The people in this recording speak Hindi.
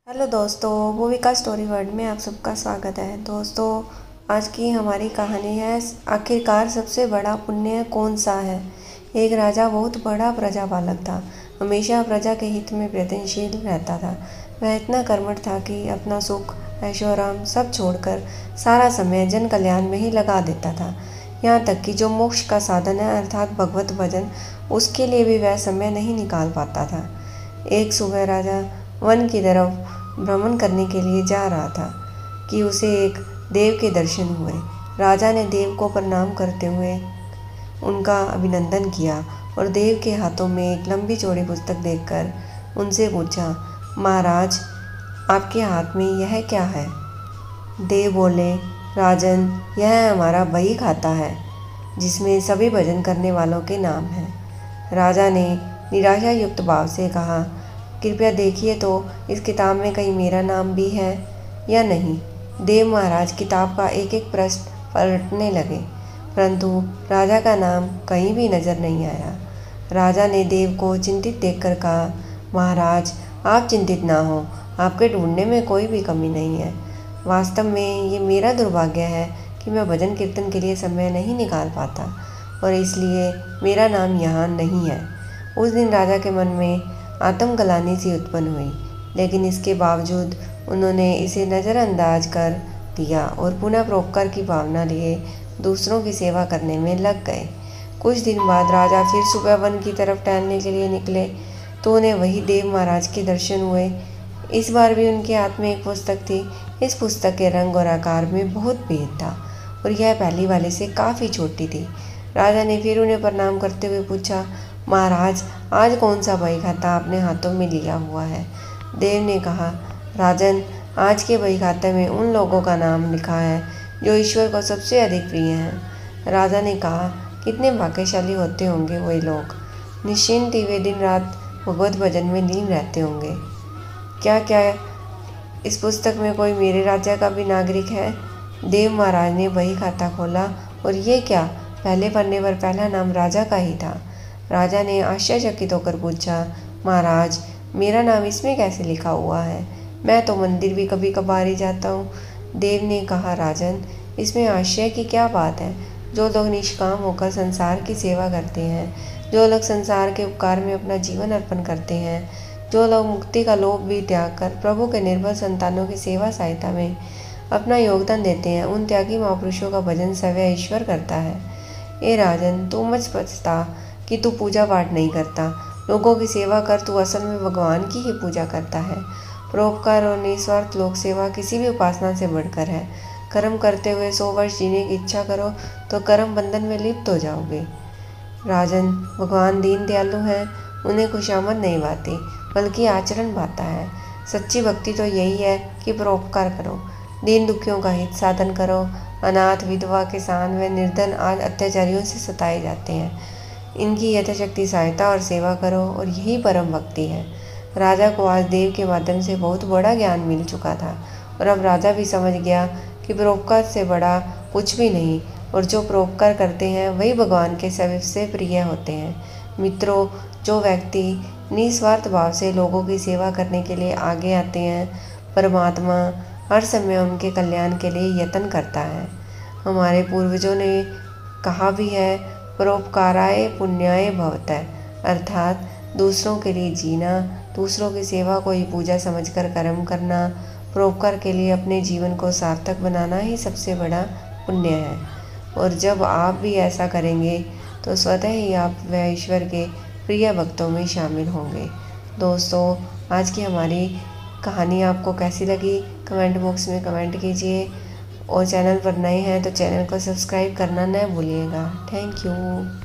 हेलो दोस्तों, भूविका स्टोरी वर्ल्ड में आप सबका स्वागत है। दोस्तों, आज की हमारी कहानी है आखिरकार सबसे बड़ा पुण्य कौन सा है। एक राजा बहुत बड़ा प्रजापालक था। हमेशा प्रजा के हित में प्रयत्नशील रहता था। वह इतना कर्मठ था कि अपना सुख ऐशोआराम सब छोड़कर सारा समय जन कल्याण में ही लगा देता था। यहाँ तक कि जो मोक्ष का साधन है अर्थात भगवत भजन, उसके लिए भी वह समय नहीं निकाल पाता था। एक सुबह राजा वन की तरफ भ्रमण करने के लिए जा रहा था कि उसे एक देव के दर्शन हुए। राजा ने देव को प्रणाम करते हुए उनका अभिनंदन किया और देव के हाथों में एक लंबी चौड़ी पुस्तक देखकर उनसे पूछा, महाराज, आपके हाथ में यह क्या है? देव बोले, राजन, यह हमारा बही खाता है जिसमें सभी भजन करने वालों के नाम हैं। राजा ने निराशा युक्त भाव से कहा, कृपया देखिए तो इस किताब में कहीं मेरा नाम भी है या नहीं। देव महाराज किताब का एक एक पृष्ठ पलटने लगे, परंतु राजा का नाम कहीं भी नजर नहीं आया। राजा ने देव को चिंतित देखकर कहा, महाराज, आप चिंतित ना हो, आपके ढूंढने में कोई भी कमी नहीं है। वास्तव में ये मेरा दुर्भाग्य है कि मैं भजन कीर्तन के लिए समय नहीं निकाल पाता और इसलिए मेरा नाम यहाँ नहीं है। उस दिन राजा के मन में आत्मग्लानि सी उत्पन्न हुई, लेकिन इसके बावजूद उन्होंने इसे नज़रअंदाज कर दिया और पुनः परोपकार की भावना लिए दूसरों की सेवा करने में लग गए। कुछ दिन बाद राजा फिर सुबह वन की तरफ टहलने के लिए निकले तो उन्हें वही देव महाराज के दर्शन हुए। इस बार भी उनके हाथ में एक पुस्तक थी। इस पुस्तक के रंग और आकार में बहुत भेद था और यह पहली वाले से काफ़ी छोटी थी। राजा ने फिर उन्हें प्रणाम करते हुए पूछा, महाराज, आज कौन सा बही खाता आपने हाथों में लिया हुआ है? देव ने कहा, राजन, आज के बही खाते में उन लोगों का नाम लिखा है जो ईश्वर को सबसे अधिक प्रिय हैं। राजा ने कहा, कितने भाग्यशाली होते होंगे वे लोग। निश्चिंत ही वे दिन रात भगवत भजन में लीन रहते होंगे। क्या क्या इस पुस्तक में कोई मेरे राज्य का भी नागरिक है? देव महाराज ने बही खाता खोला और ये क्या, पहले पन्ने पर पहला नाम राजा का ही था। राजा ने आश्चर्यचकित होकर पूछा, महाराज, मेरा नाम इसमें कैसे लिखा हुआ है? मैं तो मंदिर भी कभी कभार ही जाता हूँ। देव ने कहा, राजन, इसमें आश्चर्य की क्या बात है? जो लोग निष्काम होकर संसार की सेवा करते हैं, जो लोग संसार के उपकार में अपना जीवन अर्पण करते हैं, जो लोग मुक्ति का लोभ भी त्याग कर प्रभु के निर्बल संतानों की सेवा सहायता में अपना योगदान देते हैं, उन त्यागी महापुरुषों का भजन स्वयं ईश्वर करता है। ए राजन, तू मत पछता कि तू पूजा पाठ नहीं करता। लोगों की सेवा कर, तू असल में भगवान की ही पूजा करता है। परोपकार और निस्वार्थ लोक सेवा किसी भी उपासना से बढ़कर है। कर्म करते हुए 100 वर्ष जीने की इच्छा करो तो कर्म बंधन में लिप्त हो जाओगे। राजन, भगवान दीन दयालु हैं, उन्हें खुशामद नहीं भाती बल्कि आचरण भाता है। सच्ची भक्ति तो यही है कि परोपकार करो, दीन दुखियों का हित साधन करो। अनाथ, विधवा, किसान व निर्धन आज अत्याचारियों से सताए जाते हैं। इनकी यथाशक्ति सहायता और सेवा करो और यही परम भक्ति है। राजा को आज देव के माध्यम से बहुत बड़ा ज्ञान मिल चुका था और अब राजा भी समझ गया कि परोपकार से बड़ा कुछ भी नहीं और जो परोपकार करते हैं वही भगवान के सबसे प्रिय होते हैं। मित्रों, जो व्यक्ति निस्वार्थ भाव से लोगों की सेवा करने के लिए आगे आते हैं, परमात्मा हर समय उनके कल्याण के लिए यत्न करता है। हमारे पूर्वजों ने कहा भी है, परोपकाराय पुण्याय भवतः, अर्थात दूसरों के लिए जीना, दूसरों की सेवा को ही पूजा समझकर कर्म करना, परोपकार के लिए अपने जीवन को सार्थक बनाना ही सबसे बड़ा पुण्य है। और जब आप भी ऐसा करेंगे तो स्वतः ही आप वह ईश्वर के प्रिय भक्तों में शामिल होंगे। दोस्तों, आज की हमारी कहानी आपको कैसी लगी कमेंट बॉक्स में कमेंट कीजिए और चैनल पर नए हैं तो चैनल को सब्सक्राइब करना न भूलिएगा। Thank you.